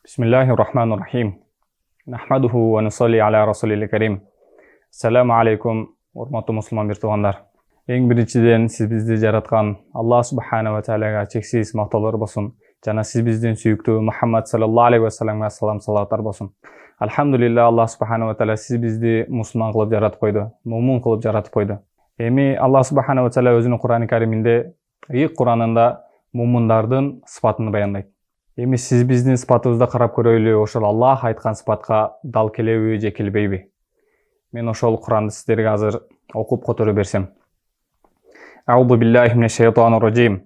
Bismillahirrahmanirrahim. Nahmaduhu wa nusalli ala rasulil karim. Assalamu alaikum, урматтуу мусулман бир туугандар. Эң биринчиден сиз бизди жараткан Аллах субхана ва таалага чексиз мактоолор болсун. Жана сиз биздин сүйүктүү Мухаммад саллаллаху алейхи ва салламга салам салаваттар болсун. Алхамдулилlah, Аллах субхана ва таала сиз бизди мусулман кылып жаратып койду, мумун кылып жаратып койду. Эми Аллах субхана ва таала өзүнүн Кур'ани Кариминде, Ыйык Кур'анында мумундардын сыпатын баяндайт. Эми сиз биздин сыпатыбызды карап көрөйлү, ошол Аллах айткан сыпатка дал келеби же келбейби? Мен ошол Куранды сиздерге азыр окуп которуп берсем. Аузу биллахи минеш шайтанир раджим.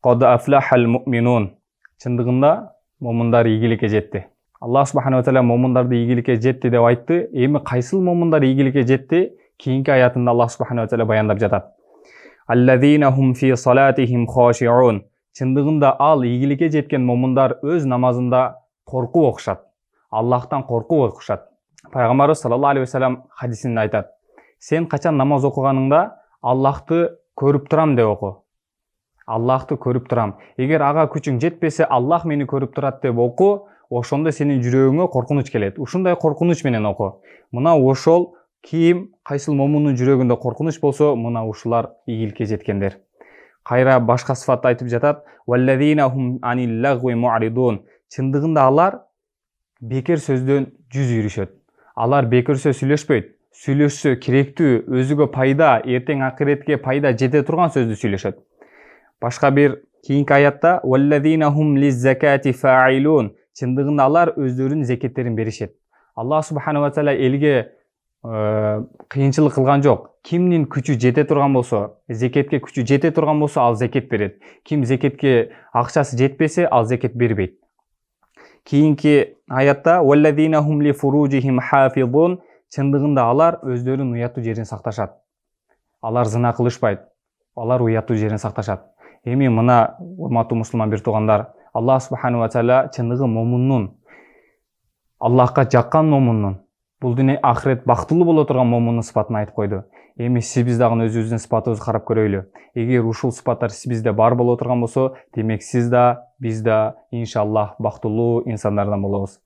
Кад афлахал муъминун. Чындыгында момундар ийгиликке жетти. Аллах субхана ва таала момундарды ийгиликке жетти деп айтты. Эми кайсыл момундар ийгиликке жетти? Кийинки аятында Аллах субхана ва таала баяндап жатат. Аллазина хум фи салатихим хашиун. Чындыгында ал ийгиликке жеткен момундар өз намазында коркуп окушат. Аллахтан коркуп окушат. Пайгамбарыбыз саллаллаху алейхи ва саллям хадисинде айтат: "Сен качан намаз окуганыңда Аллахты көрүп турам деп оку. Аллахты көрүп турам. Эгер ага күчүң жетпесе, Аллах мени көрүп турат деп оку, ошондо сенин жүрөгүңө коркунуч келет. Ушундай коркунуч менен оку." Мына ошол ким кайсыл момундун жүрөгүндө коркунуч болсо, мына ушулар ийгиликке жеткендер. Кайра башка сыфатты айтып жатат: "Валлазина хум анил лагви му'ридун." Чындыгында алар бекер сөздөн жүз үйрүшөт. Алар бекер сөз сүйлөшпөйт. Сүйлөшсө керектүү, өзүгө пайда, эртең акыретке пайда жете турган сөздү сүйлөшөт. Башка бир кийинки аятта: "Валлазина хум лиз-закати фаилун." Чындыгында алар өздөрүнүн зекеттерин беришет. Аллах субхана ва таала элге кыйынчылык кылган жок. Кимдин күчү жете турган болсо, зекетке күчү жете турган болсо, ал зекет берет. Ким зекетке акчасы жетпесе, ал зекет бербейт. Кийинки аятта: "Валлазина хум ли фуруджихим хафизун." Чындыгында алар өздөрүнүн уяттуу жерин сакташат. Алар зына кылышпайт. Алар уяттуу жерин сакташат. Эми мына урматтуу мусулман бир туугандар, Аллах субхана ва таала чындыгы момунун, Аллахка жаккан момунун, бул дүние ахирет бактылуу боло турган момунун сыпатын айтып койду. Эми сиз биз дагы өзүбүздүн сыпатыбызды карап көрөйлү. Эгер ушул сыпаттар сиз бизде бар боло турган болсо, демек сиз да, биз да иншаллах бактылуу инсандардан болобуз.